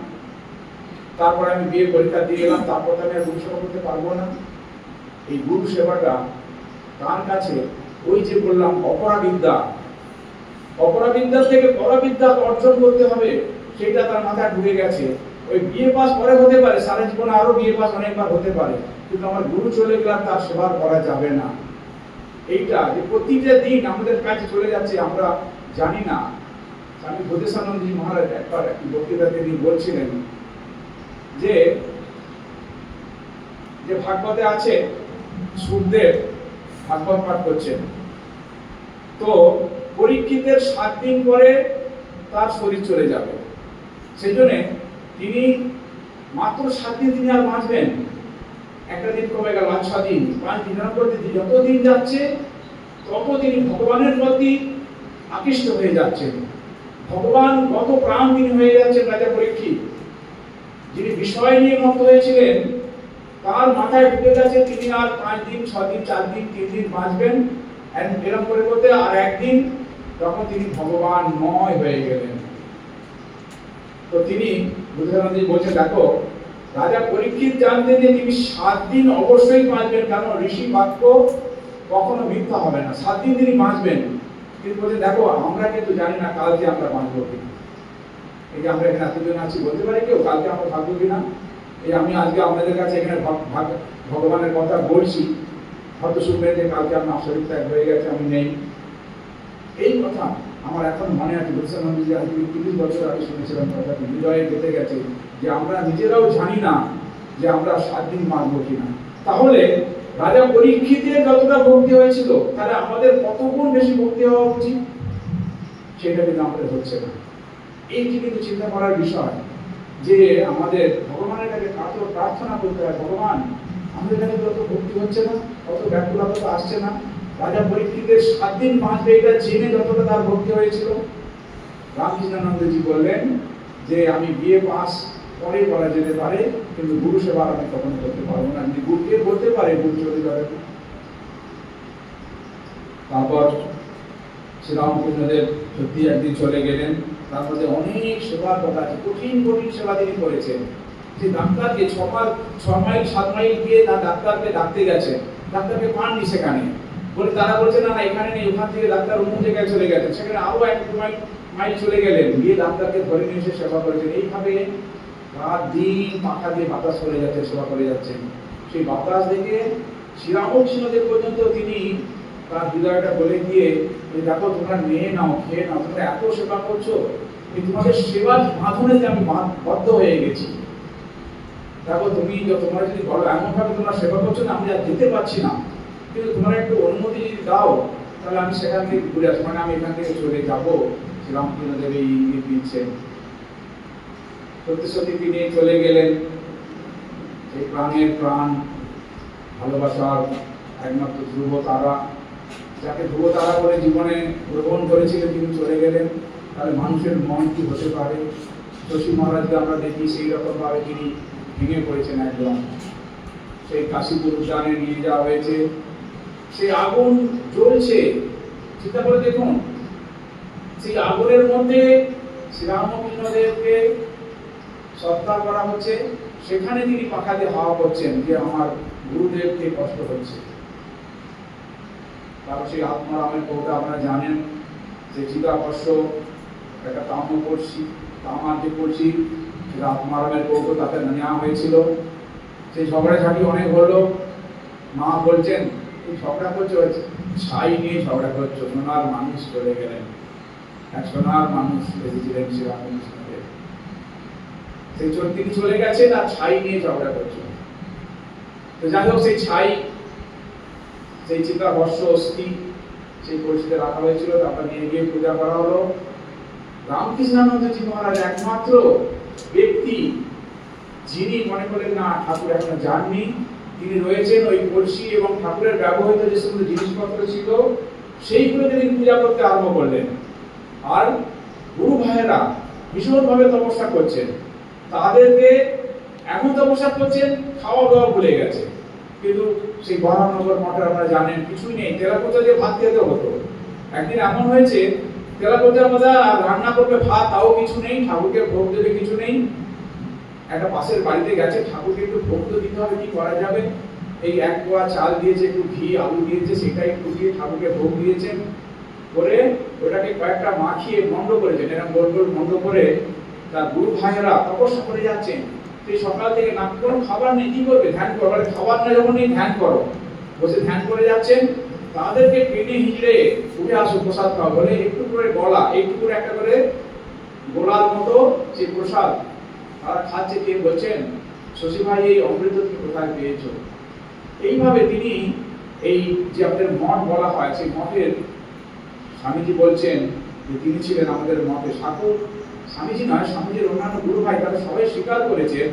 তারপর আমি বিয়ে পরীক্ষা দিয়ে গেলাম, তারপর আমি আর গুরু সেবা করতে পারবো না? এই গুরু সেবাটা তার কাছে ওই যে বললাম অপরাবিদ্যার থেকে পরাবিদ্যা অর্জন করতে হবে, সেটা তার মাথায় ঢুকে গেছে। ওই বিয়ে পাস পরে হতে পারে, সারা জীবনে আরো বিয়ে পাস অনেকবার হতে পারে, কিন্তু আমার গুরু চলে গেলে তার সেবা করা যাবে না। এইটা যে প্রতিটা দিন আমাদের কাছে চলে যাচ্ছে, আমরা জানি না। স্বামী বোধেশানন্দজি মহারাজ একবার একটি বক্তৃতাতে তিনি বলছিলেন যে ভাগবতে আছে সুরদেব ভাগবত পাঠ করছেন, তো পরীক্ষিতের 7 দিন পরে তার শরীর চলে যাবে, সেই জন্য তিনি মাত্র 7 দিন তিনি আর বাঁচবেন। একটা দিন কমে গেল, 6 দিন, 5 দিন, যত দিন যাচ্ছে তত তিনি ভগবানের প্রতি আকৃষ্ট হয়ে যাচ্ছেন। ভগবান কত প্রাণ তিনি হয়ে যাচ্ছেন। রাজা পরীক্ষিত যিনি বিষয় নিয়ে মত হয়েছিলেন, তার মাথায় ঢুকে গেছে তিনি আর 5 দিন, 6 দিন, 4 দিন, 3 দিন বাঁচবেন। এরকম করে করতে আর একদিন তখন তিনি ভগবানময় হয়ে গেলেন। তো তিনি বুদ্ধদেব বলছেন, দেখো রাজা পরীক্ষিত জানতেন যে তিনি 7 দিন অবশ্যই বাঁচবেন, কারণ ঋষি বাক্য কখনো মিথ্যা হবে না। 7 দিন তিনি বাঁচবেন, কিন্তু বলছেন দেখো আমরা কিন্তু জানি না কালকে আমরা বাঁচবো কিনা। এই যে আমরা এখানে এতজন আছি, বলতে পারি কেউ কালকে আমরা থাকবো কিনা? এই আমি আজকে আপনাদের কাছে এখানে ভগবানের কথা বলছি, হয়তো শুনবেন যে কালকে আমার শরীর ত্যাগ হয়ে গেছে, আমি নেই। এই কথা আমার এখন মনে আছে, বুঝছিলাম যে আজকে 30 বছর আগে শুনেছিলাম কথাটি, হৃদয়ে গেঁথে গেছে যে আমরা নিজেরাও জানি না যে আমরা 7 দিন বাঁচবো কিনা। তাহলে রাজা পরীক্ষিতের যতটা ভক্তি হয়েছিল, তাহলে আমাদের কত গুণ বেশি ভক্তি হওয়া উচিত, সেটা কিন্তু আমাদের হচ্ছে না। এইটি কিন্তু চিন্তা করার বিষয় যে আমাদের ভগবানের কাছে কত প্রার্থনা করতে হয়, ভগবান আমাদের কাছে যত ভক্তি হচ্ছে না, কত ব্যাকুলতা তো আসছে না। রাজা পরীক্ষিতের 7 দিন বাঁচবে এটা জেনে যতটা তার ভক্তি হয়েছিল, রামকৃষ্ণানন্দজি বললেন যে আমি বিয়ে পাস পরে করা যেতে পারে, কিন্তু গুরু সেবা আমি কখনো করতে পারবো না। যদি গুরুকে বলতে পারে, গুরু চলে যাবে। তারপর শ্রীরামকৃষ্ণদেব সত্যি একদিন চলে গেলেন, তার মধ্যে অনেক সেবার কথা আছে, কঠিন কঠিন সেবা তিনি করেছেন। যে ডাক্তারকে 6 মাইল 7 মাইল গিয়ে তার ডাক্তারকে ডাকতে গেছে, ডাক্তারকে পাননি সেখানে, বলে তারা বলছে না না এখানে নেই, ওখান থেকে ডাক্তার অন্য জায়গায় চলে গেছেন, সেখানে আরো 1-2 মাইল চলে গেলেন, গিয়ে ডাক্তারকে ধরে নিয়ে এসে সেবা করেছেন। এইভাবে রাত দিন পাখা দিয়ে বাতাস করে যাচ্ছে, সেবা করে যাচ্ছেন। সেই বাতাস দেখে শ্রীরামকৃষ্ণদেব পর্যন্ত তিনি তার হৃদয়টা বলে দিয়ে, দেখো তোমরা নিয়ে নাও, খেয়ে নাও, তোমরা এত সেবা করছো, তোমাদের সেবার বাঁধনে আমি বদ্ধ হয়ে গেছি। দেখো তুমি তোমরা যদি বলো এমন ভাবে তোমরা সেবা করছো না, আমি আর যেতে পারছি না, কিন্তু তোমরা একটু অনুমতি যদি দাও, তাহলে আমি সেখান থেকে ঘুরে আসবো, মানে আমি এখান থেকে চলে যাবো। শ্রীরামকৃষ্ণদেব এই ইঙ্গিত দিচ্ছেন। সত্যি সত্যি তিনি চলে গেলেন। সেই প্রাণের প্রাণ, ভালোবাসার একমাত্র ধ্রুব তারা, যাকে ধ্রুব তারা বলে জীবনে গ্রহণ করেছিলেন, তিনি চলে গেলেন। তাহলে মানুষের মন কি হতে পারে? শশী মহারাজকে আমরা দেখি সেই রকম ভাবে তিনি ভেঙে পড়েছেন একদম। সেই কাশীপুর উদ্যানে নিয়ে যাওয়া হয়েছে, সেই আগুন জ্বলছে, চিন্তা করে দেখুন, সেই আগুনের মধ্যে শ্রীরামকৃষ্ণদেবকে সৎকার করা হচ্ছে, সেখানে তিনি পাখা দিয়ে হাওয়া করছেন যে আমার গুরুদেবকে কষ্ট হচ্ছে। তারপর সেই আত্মারামের কৌটা আপনারা জানেন যে চিতাকর্ষ একটা তামার যে করছি, সেটা আত্মারামের কৌটো তাতে নেওয়া হয়েছিল। সেই ঝগড়াঝাটি অনেক হলো। মা বলছেন এই ঝগড়া করছো, ছাই নিয়ে ঝগড়া করছো, সোনার মানুষ চলে গেলেন। এক সোনার মানুষ এসেছিলেন শ্রীরামকৃষ্ণদেব, সেই তিনি চলে গেছেন আর ছাই নিয়ে ঝগড়া করছো। তো যাই হোক, সেই ছাই, সেই চিতাভস্ম অস্থি সেই পরিস্থিতিতে রাখা হয়েছিল, তারপর নিয়ে গিয়ে পূজা করা হলো। রামকৃষ্ণানন্দজি মহারাজ একমাত্র ব্যক্তি যিনি মনে করেন না ঠাকুর এখনো যাননি, তিনি রয়েছেন ওই কলসি এবং ঠাকুরের ব্যবহৃত যে সমস্ত জিনিসপত্র ছিল সেইগুলোকে তিনি পূজা করতে আরম্ভ করলেন। আর গুরু ভাইয়েরা ভীষণভাবে তপস্যা করছেন, তাদেরকে এখন তপস্যা করছেন, খাওয়া দাওয়া ভুলে গেছে। কিন্তু সেই বরানগর মঠে আপনারা জানেন কিছুই নেই, তেলাপোতা দিয়ে ভাত খেতে হতো। একদিন এমন হয়েছে তেলাপোতার মধ্যে রান্না করবে ভাত, তাও কিছু নেই, ঠাকুরকে ভোগ দেবে কিছু নেই। একটা পাশের বাড়িতে গেছে, ঠাকুরকে একটু ভোগ তো দিতে হবে, কি করা যাবে? এই 1 পোয়া চাল দিয়েছে, একটু ঘি আলু দিয়েছে, সেটাই একটু দিয়ে ঠাকুরকে ভোগ দিয়েছেন। করে ওটাকে কয়েকটা মাখিয়ে মন্ড করেছেন, এরকম গোল গোল মন্ড করে তার গুরু ভাইয়েরা তপস্যা করে যাচ্ছেন। সেই সকাল থেকে না কোনো খাবার নেই, কি করবে? ধ্যান করো। খাবার না যখন নেই, ধ্যান করো। বসে ধ্যান করে যাচ্ছেন, তাদেরকে টেনে হিঁচড়ে উঠে আসো প্রসাদ খাও বলে একটু করে গলা, একটু করে একটা করে গোলার মতো সেই প্রসাদ তারা খাচ্ছে। কে বলছেন? শশী ভাই এই অমৃত তুমি কোথায় পেয়েছো? এইভাবে তিনি এই যে আপনাদের মঠ বলা হয়, সেই মঠের স্বামীজি বলছেন যে তিনি ছিলেন আমাদের মঠে ঠাকুর। স্বামীজি নয়, স্বামীজির অন্যান্য গুরু ভাই তারা সবাই স্বীকার করেছেন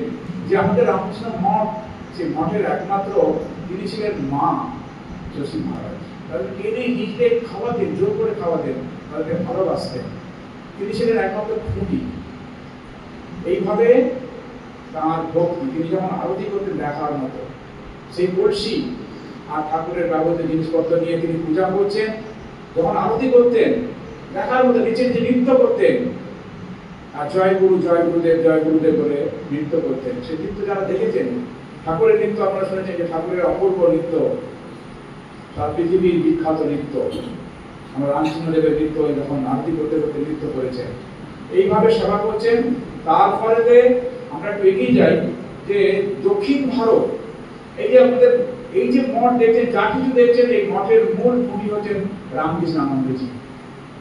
যে আমাদের রামকৃষ্ণ মঠ, সেই মঠের একমাত্র তিনি ছিলেন মা শশী মহারাজ। তাদের টেনে হিঁচড়ে খাওয়াতেন, জোর করে খাওয়াতেন, তাদেরকে ভালোবাসতেন। তিনি ছিলেন একমাত্র খুঁটি। এইভাবে তাঁর ভক্তি, তিনি যখন আরতি করতেন দেখার মতো, সেই কলসি আর ঠাকুরের ব্যবহৃত জিনিসপত্র নিয়ে তিনি পূজা করছেন। যখন আরতি করতেন দেখার মতো নিচে নিচে নৃত্য করতেন, আর জয় গুরু জয় গুরুদেব জয় গুরুদেব বলে নৃত্য করতেন। সেই নৃত্য যারা দেখেছেন, ঠাকুরের নৃত্য আপনারা শুনেছেন যে ঠাকুরের অপূর্ব নৃত্য, তার পৃথিবীর বিখ্যাত নৃত্য। আমরা রামকৃষ্ণদেবের নৃত্য যখন আরতি করতে করতে নৃত্য করেছেন, এইভাবে সেবা করছেন। তারপরে আমরা একটু এগিয়ে যাই যে দক্ষিণ ভারত, এই যে আমাদের এই যে মঠ দেখছেন, যা কিছু দেখছেন, এই মঠের মূল ভূমি হচ্ছেন রামকৃষ্ণানন্দজি।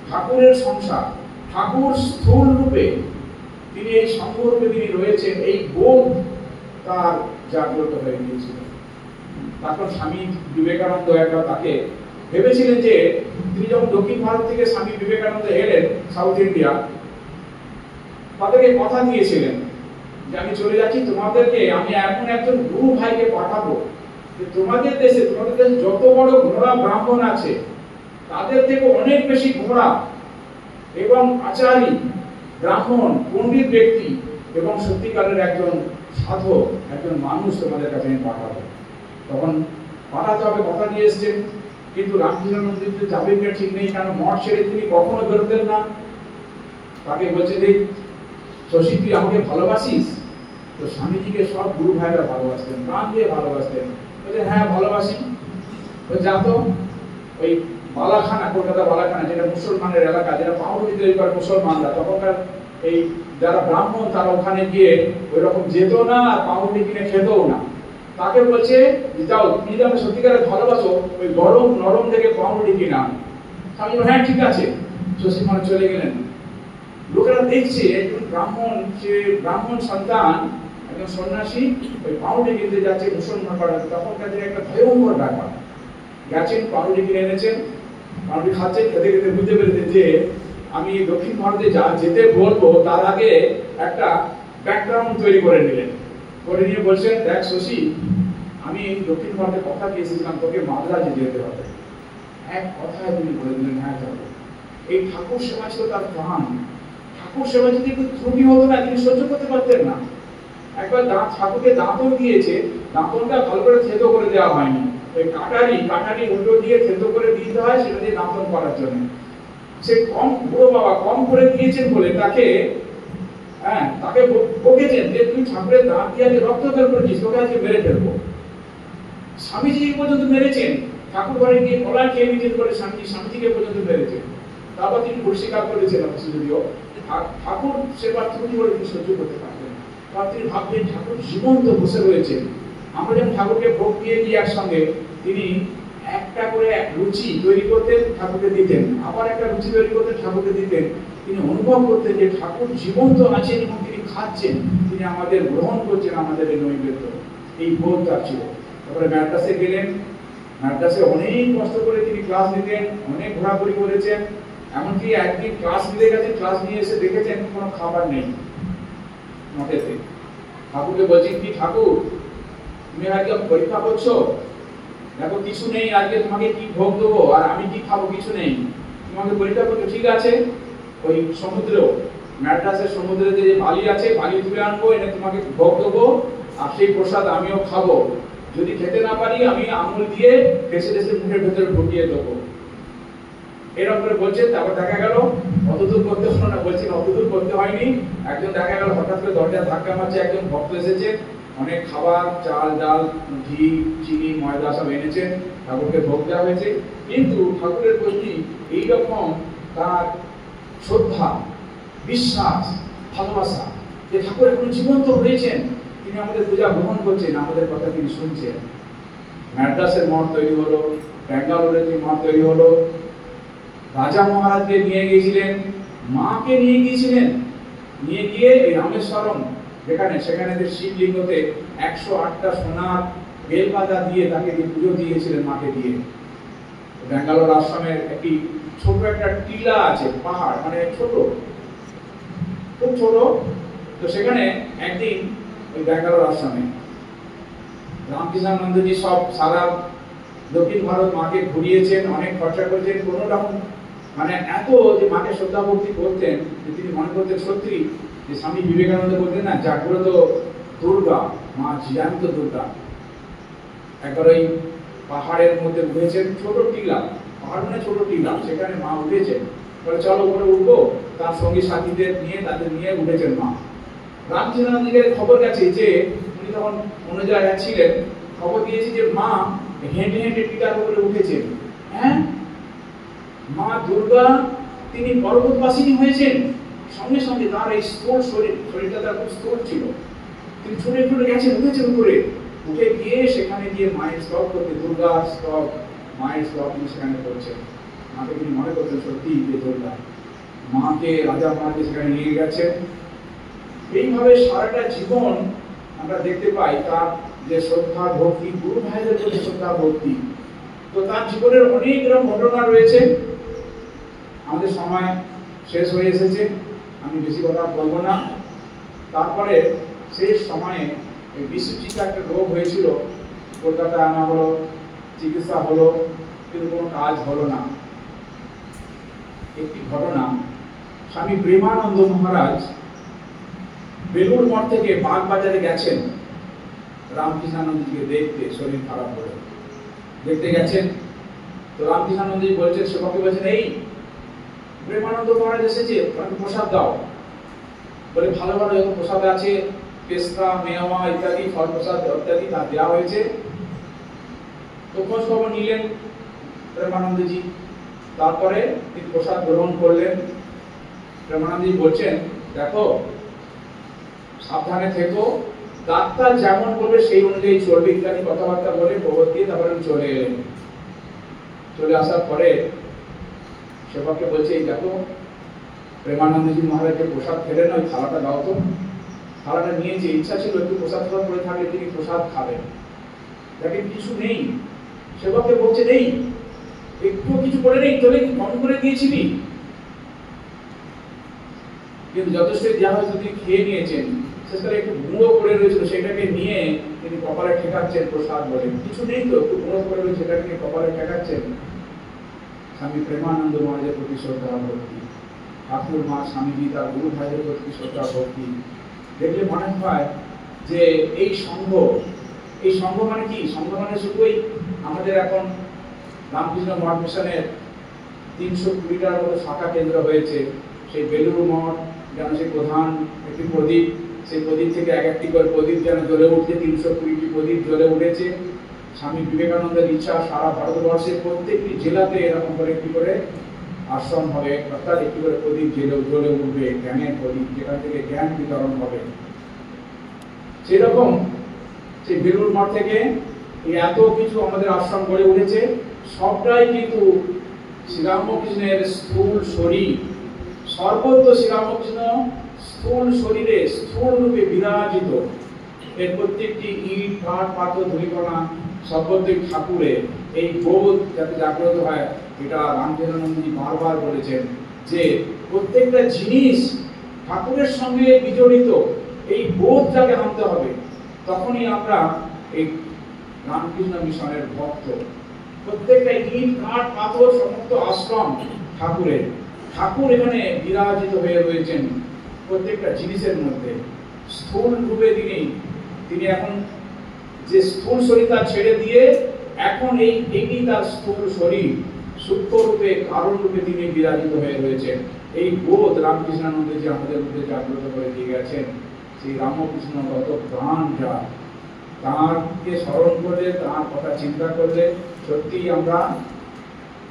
ঠাকুরের সংসার, ঠাকুর স্থূল রূপে তিনি এই সংঘরূপে তিনি রয়েছেন, এই বোধ তার জাগ্রত হয়ে গিয়েছিল। তখন স্বামী বিবেকানন্দ একবার তাকে ভেবেছিলেন যে তিনি যখন দক্ষিণ ভারত থেকে স্বামী বিবেকানন্দ এলেন সাউথ ইন্ডিয়া, তাদেরকে কথা দিয়েছিলেন যে আমি চলে যাচ্ছি, তোমাদেরকে আমি এমন একজন গুরু ভাইকে পাঠাবো যে তোমাদের দেশে যত বড় ঘোড়া ব্রাহ্মণ আছে তাদের থেকে অনেক বেশি ঘোড়া এবং আচারী ব্রাহ্মণ পণ্ডিত ব্যক্তি এবং সত্যিকারের একজন সাধক, একজন মানুষ তোমাদের কাছে আমি পাঠাবো। তখন পাঠাতে হবে, কথা দিয়ে এসছেন। কিন্তু রামকৃষ্ণানন্দ যাবেন না ঠিক নেই, কারণ মঠ ছেড়ে তিনি কখনো বেরোতেন না। তাকে বলছে যে শশী তুই আমাকে ভালোবাসিস? তো স্বামীজিকে সব গুরু ভাইরা ভালোবাসতেন, প্রাণ দিয়ে ভালোবাসতেন। বলছে হ্যাঁ ভালোবাসি। যা তো ওই বালাখানা, কলকাতা বালাখানা, যেটা মুসলমানের এলাকা, যেটা পাউরুটি তৈরি করে মুসলমানরা, তখনকার এই যারা ব্রাহ্মণ তারা ওখানে গিয়ে ওই রকম যেত না আর পাউরুটি কিনে খেতেও না। তাকে বলছে যাও তুমি যদি আমাকে সত্যিকারের ভালোবাসো ওই গরম নরম থেকে পাউরুটি কিনা। আমি হ্যাঁ ঠিক আছে। শশী মানে চলে গেলেন। লোকেরা দেখছে একজন ব্রাহ্মণ, সে ব্রাহ্মণ সন্তান, একজন সন্ন্যাসী ওই পাউরুটি কিনতে যাচ্ছে মুসলমান পাড়াতে। তখন তাদের একটা ভয়ঙ্কর ব্যাপার, গেছেন পাউরুটি কিনে এনেছেন, পাউরুটি খাচ্ছেন, খেতে খেতে বুঝতে পেরেছেন যে আমি দক্ষিণ ভারতে যেতে বলবো তার আগে একটা ব্যাকগ্রাউন্ড তৈরি করে নিলেন। করে নিয়ে বলছেন দেখ শশী, আমি দক্ষিণ ভারতে কথা দিয়েছিলাম তোকে মাদ্রাজে যেতে হবে। এক কথায় তিনি বলে দিলেন হ্যাঁ যাবো। এই ঠাকুর সেবা ছিল তার প্রাণ। ঠাকুর সেবা যদি একটু ত্রুটি হতো না তিনি সহ্য করতে পারতেন না। একবার ঠাকুরকে দাঁতন দিয়েছে, দাঁতনটা ভালো করে থেতো করে দেওয়া হয়নি, ওই কাটারি উল্টো দিয়ে থেতো করে দিতে হয় সেটা দিয়ে দাঁতন করার জন্য। সে কম বুড়ো বাবা কম করে দিয়েছেন বলে তাকে বকেছেন যে তুই ঠাকুরের দাঁত দিয়ে আগে রক্ত বের করেছিস, তোকে আজকে মেরে ফেলবো। স্বামীজি পর্যন্ত মেরেছেন, ঠাকুর ঘরে গিয়ে কলা খেয়ে নিতেন বলে স্বামীজিকে পর্যন্ত মেরেছেন। তারপর তিনি পরিষ্কার করেছেন যদিও ঠাকুর সেবার ত্রুটি বলে তিনি সহ্য করতে পারতেন। তারপর তিনি ভাবলেন ঠাকুর জীবন্ত বসে রয়েছেন, আমরা যেমন ঠাকুরকে ভোগ দিয়ে দিই একসঙ্গে, তিনি একটা করে এক রুচি তৈরি করতেন ঠাকুরকে দিতেন, আবার একটা রুচি তৈরি করতেন ঠাকুরকে দিতেন। তিনি অনুভব করতেন যে ঠাকুর জীবন্ত আছেন এবং তিনি খাচ্ছেন, তিনি আমাদের গ্রহণ করছেন, আমাদের এই নৈবেদ্য। এই বোধ তার ছিল। তারপরে ম্যাড্রাসে গেলেন, ম্যাড্রাসে অনেক কষ্ট করে তিনি ক্লাস নিতেন, অনেক ঘোরাঘুরি করেছেন। এমনকি একদিন ক্লাস নিতে গেছেন, ক্লাস নিয়ে এসে দেখেছেন কোনো খাবার নেই মঠেতে। ঠাকুরকে বলছেন কি ঠাকুর তুমি আজকে পরীক্ষা করছো, দেখো কিছু নেই, আজকে তোমাকে কি ভোগ দেবো আর আমি কি খাবো, কিছু নেই, তোমাকে পরীক্ষা করছো। ঠিক আছে, ওই সমুদ্র ম্যাড্রাসের সমুদ্রে যে বালি আছে, বালি তুলে আনবো, এনে তোমাকে ভোগ দেবো, আর সেই প্রসাদ আমিও খাবো। যদি খেতে না পারি আমি আঙুল দিয়ে ঠেসে ঠেসে মুখের ভেতরে ঢুকিয়ে দেবো। এরকম করে বলছেন। তারপর দেখা গেল অতদূর করতে হলো না, বলছেন অতদূর করতে হয়নি। একজন দেখা গেল হঠাৎ করে দরজা ধাক্কা মারছে, একজন ভক্ত এসেছে, অনেক খাবার, চাল ডাল ঘি চিনি ময়দা সব এনেছেন, ঠাকুরকে ভোগ দেওয়া হয়েছে। কিন্তু ঠাকুরের প্রতি এইরকম তার শ্রদ্ধা, বিশ্বাস, ভালোবাসা যে ঠাকুর এখন জীবন্ত রয়েছেন, তিনি আমাদের পূজা গ্রহণ করছেন, আমাদের কথা তিনি শুনছেন। ম্যাড্রাসের মঠ তৈরি হলো, ব্যাঙ্গালোরের যে মঠ তৈরি হলো, রাজা মহারাজকে নিয়ে গিয়েছিলেন, মাকে নিয়ে গিয়েছিলেন, নিয়ে গিয়ে এই রামেশ্বরম সেখানে শিবলিঙ্গতে 108টা সোনার বেলপাতা দিয়ে তাকে পুজো দিয়েছিলেন, মাকে দিয়ে। ব্যাঙ্গালোর আশ্রমের একটি ছোট একটা টিলা আছে, পাহাড়, মানে ছোট, খুব ছোট। তো সেখানে একদিন ওই ব্যাঙ্গালোর আশ্রমে রামকৃষ্ণানন্দজি সব সারা দক্ষিণ ভারত মাকে ঘুরিয়েছেন, অনেক খরচা করেছেন, কোনো রকম মানে এত যে মাকে শ্রদ্ধা ভক্তি করতেন যে তিনি মনে করতেন সত্যি যে স্বামী বিবেকানন্দ বলতেন না, জাগ্রত দুর্গা মা, জ্যান্ত দুর্গা। একবার ওই পাহাড়ের মধ্যে উঠেছেন, ছোট টিলা, পাহাড় মানে ছোট টিলা, সেখানে মা উঠেছেন। বলে চলো উপরে উঠবো, তার সঙ্গী সাথীদের নিয়ে তাদের নিয়ে উঠেছেন মা। রামকৃষ্ণানন্দজিকে খবর গেছে যে উনি তখন অন্য জায়গায় ছিলেন, খবর দিয়েছে যে মা হেঁটে হেঁটে টিলার উপরে উঠেছেন। হ্যাঁ, মা দুর্গা তিনি পর্বতবাসিনী হয়েছেন, সঙ্গে সঙ্গে তার এই স্থূল শরীরটা তার খুব স্থূল ছিল, তিনি ছুটে ছুটে গেছেন, উঠেছেন উপরে, উঠে গিয়ে সেখানে গিয়ে মায়ের স্তব করতে, দুর্গার স্তব, মায়ের স্তব তিনি সেখানে করছেন। মাকে তিনি মনে করতেন সত্যি যে দুর্গা, মাকে রাজা মাকে সেখানে নিয়ে গেছেন। এইভাবে সারাটা জীবন আমরা দেখতে পাই তার যে শ্রদ্ধা ভক্তি, গুরু ভাইদের প্রতি শ্রদ্ধা ভক্তি। তো তার জীবনের অনেক রকম ঘটনা রয়েছে। আমাদের সময় শেষ হয়ে এসেছে, আমি বেশি কথা বলবো না। তারপরে শেষ সময়ে এই বিশ্বজিৎ একটা রোগ হয়েছিল, কলকাতায় আনা হলো, চিকিৎসা হলো, কিন্তু কোনো কাজ হলো না। একটি ঘটনা, স্বামী প্রেমানন্দ মহারাজ বেলুড় মঠ থেকে বাগবাজারে গেছেন রামকৃষ্ণানন্দজিকে দেখতে, শরীর খারাপ করে দেখতে গেছেন। তো রামকৃষ্ণানন্দজি বলছেন, সেবককে বলছেন, এই প্রেমানন্দ মহারাজ এসেছে, তাকে প্রসাদ দাও। বলে ভালো ভালো যত প্রসাদ আছে, পেস্তা, মেওয়া ইত্যাদি, ফল প্রসাদ ইত্যাদি তা দেওয়া হয়েছে। তো খোঁজ খবর নিলেন প্রেমানন্দজি। তারপরে তিনি প্রসাদ গ্রহণ করলেন। প্রেমানন্দজি বলছেন, দেখো সাবধানে থেকো, ডাক্তার যেমন বলবে সেই অনুযায়ী চলবে ইত্যাদি কথাবার্তা বলে প্রবোধ দিয়ে তারপরে চলে এলেন। চলে আসার পরে সেবককে বলছে, এই দেখো প্রেমানন্দজি মহারাজকে প্রসাদ খেলেন, ওই থালাটা দাও তো। থালাটা নিয়েছে, ইচ্ছা ছিল একটু প্রসাদ করে থাকে, তিনি প্রসাদ খাবেন, দেখেন কিছু নেই। সেবককে বলছে, নেই, একটু কিছু করে নেই, তোলে কম করে দিয়েছিলি। কিন্তু যথেষ্ট দেওয়া হয়তো তিনি খেয়ে নিয়েছেন। শেষকালে একটু গুঁড়ো করে রয়েছিল, সেটাকে নিয়ে তিনি কপালে ঠেকাচ্ছেন প্রসাদ বলে। কিছু নেই তো, একটু গুঁড়ো করে রয়েছে, সেটাকে নিয়ে কপালে ঠেকাচ্ছেন। স্বামী প্রেমানন্দ মহারাজের প্রতি শ্রদ্ধা ভক্তি, ঠাকুর মা স্বামীজি তার গুরু ভাইয়ের প্রতি শ্রদ্ধা ভক্তি দেখলে মনে হয় যে এই সংঘ মানে কি? সংঘ মানে শুধুই আমাদের এখন রামকৃষ্ণ মঠ মিশনের 320টার মতো শাখা কেন্দ্র হয়েছে। সেই বেলুড় মঠ যেন সেই প্রধান একটি প্রদীপ, সেই প্রদীপ থেকে এক একটি করে প্রদীপ যেন জ্বলে উঠছে, 320টি প্রদীপ জ্বলে উঠেছে। স্বামী বিবেকানন্দের ইচ্ছা সারা ভারতবর্ষের প্রত্যেকটি জেলাতে এরকম করে একটি করে আশ্রম হবে, অর্থাৎ একটি করে প্রদীপ জ্বলে উঠবে, জ্ঞানের প্রদীপ, যেখান থেকে জ্ঞান বিতরণ হবে। সেরকম সেই বেলুড় মঠ থেকে এত কিছু আমাদের আশ্রম গড়ে উঠেছে, সবটাই কিন্তু শ্রীরামকৃষ্ণের স্থূল শরীর। সর্বত্র শ্রীরামকৃষ্ণ স্থূল শরীরে স্থূল রূপে বিরাজিত। এর প্রত্যেকটি ইট, কাঠ, পাথর, ধূলিকণা সর্বত্রই ঠাকুরের এই বোধ যাতে জাগ্রত হয়, এটা রামকৃষ্ণানন্দজি বারবার বলেছেন যে প্রত্যেকটা জিনিস ঠাকুরের সঙ্গে বিজড়িত, এই বোধটাকে আনতে হবে, তখনই আমরা এই রামকৃষ্ণ মিশনের ভক্ত। প্রত্যেকটা ইট, কাঠ, পাথর সমস্ত আশ্রম ঠাকুরের। ঠাকুর এখানে বিরাজিত হয়ে রয়েছেন প্রত্যেকটা জিনিসের মধ্যে। স্থূল রূপে তিনি এখন যে স্থূল শরীরটা ছেড়ে দিয়ে এখন এইটি তার স্থূল শরীর, সূক্ষ্ম রূপে কারণ রূপে তিনি বিরাজিত হয়ে রয়েছেন। এই বোধ রামকৃষ্ণানন্দজি আমাদের মধ্যে জাগ্রত করে দিয়ে গেছেন। সেই রামকৃষ্ণ কত প্রাণ যা, তাঁকে স্মরণ করলে, তাঁর কথা চিন্তা করলে সত্যিই আমরা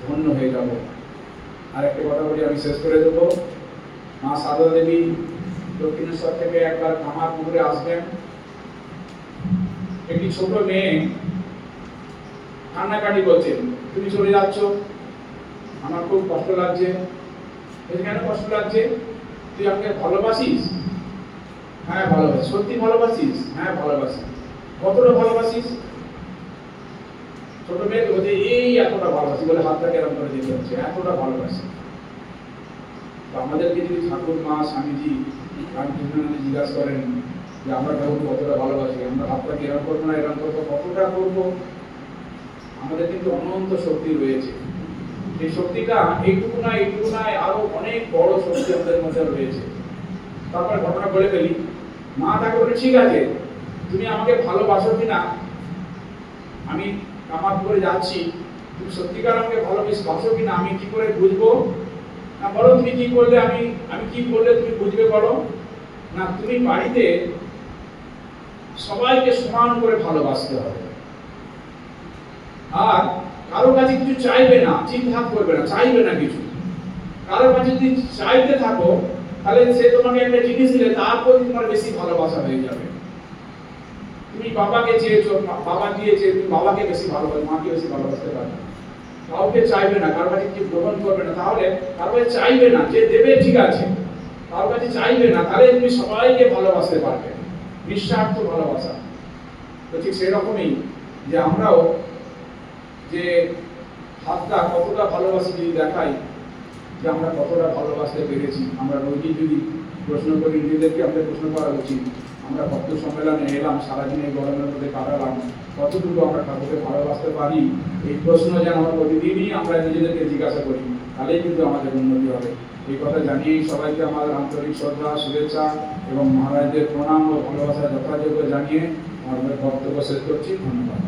ধন্য হয়ে যাব। আর একটা কথা বলি, আমি শেষ করে দেবো। মা সারদা দেবী দক্ষিণেশ্বর থেকে একবার কামারপুকুরে আসবেন। একটি ছোট মেয়ে কান্নাকাটি করছেন, তুমি চলে যাচ্ছ, আমার খুব কষ্ট লাগছে। কেন কষ্ট লাগছে? তুই আমাকে ভালোবাসিস? হ্যাঁ ভালোবাসি। সত্যি ভালোবাসিস? হ্যাঁ ভালোবাসি। কতটা ভালোবাসিস? ছোট মেয়ে বলছে, এই এতটা ভালোবাসি বলে হাতটাকে এরকম করে দিতে হচ্ছে, এতটা ভালোবাসি। আমাদেরকে যদি ঠাকুর মা স্বামীজি রামকৃষ্ণানন্দজি জিজ্ঞাসা করেন যে আমরা ঠাকুর কতটা ভালোবাসি, আমরা হাতটাকে এরকম করবো না, এরকম করবো, কতটা করবো? আমাদের কিন্তু অনন্ত শক্তি রয়েছে। সেই শক্তিটা এইটুকু নয়, আরো অনেক বড় শক্তি আমাদের মধ্যে রয়েছে। তারপর ঘটনা বলে ফেলি। মা তাকে বলে, ঠিক আছে, তুমি আমাকে ভালোবাসো কিনা, আমি কামারপুরে যাচ্ছি, তুমি সত্যিকার আমাকে ভালোবাসো কিনা আমি কি করে বুঝবো? না বলো, তুমি কি করলে আমি কি করলে তুমি বুঝবে বলো? না, তুমি বাড়িতে সবাইকে সমান করে ভালোবাসতে হবে, আর কারো কাছে কিছু চাইবে না, চিন্তা করবে না, চাইবে না কিছু। কারো কাছে যদি চাইতে থাকো তাহলে সে তোমাকে একটা জিনিস দিলে তার প্রতি তোমার বেশি ভালোবাসা হয়ে যাবে। তুমি বাবাকে চেয়েছো, বাবা দিয়েছে, তুমি বাবাকে বেশি ভালোবাসো, মাকে বেশি ভালোবাসতে পারবে। কাউকে চাইবে না, কারোর কাছে কি গ্রহণ করবে না, তাহলে কারোর কাছে চাইবে না, যে দেবে ঠিক আছে, কারোর কাছে চাইবে না, তাহলে তুমি সবাইকে ভালোবাসতে পারবে, নিঃস্বার্থ ভালোবাসা। তো ঠিক সেরকমই যে আমরাও যে হাতটা কতটা ভালোবাসি যদি দেখাই, যে আমরা কতটা ভালোবাসতে পেরেছি। আমরা রোগী যদি প্রশ্ন করি, নিজেদেরকে আমাদের প্রশ্ন করা উচিত, আমরা ভক্ত সম্মেলনে এলাম, সারাদিন এই গরমের মধ্যে কাটালাম, কতটুকু আমরা ঠাকুরকে ভালোবাসতে পারি, এই প্রশ্ন যেন আমরা প্রতিদিনই আমরা নিজেদেরকে জিজ্ঞাসা করি, তাহলেই কিন্তু আমাদের উন্নতি হবে। এই কথা জানিয়েই সবাইকে আমার আন্তরিক শ্রদ্ধা, শুভেচ্ছা এবং মহারাজদের প্রণাম ও ভালোবাসা যথাযোগ্য জানিয়ে আমার বক্তব্য শেষ করছি। ধন্যবাদ।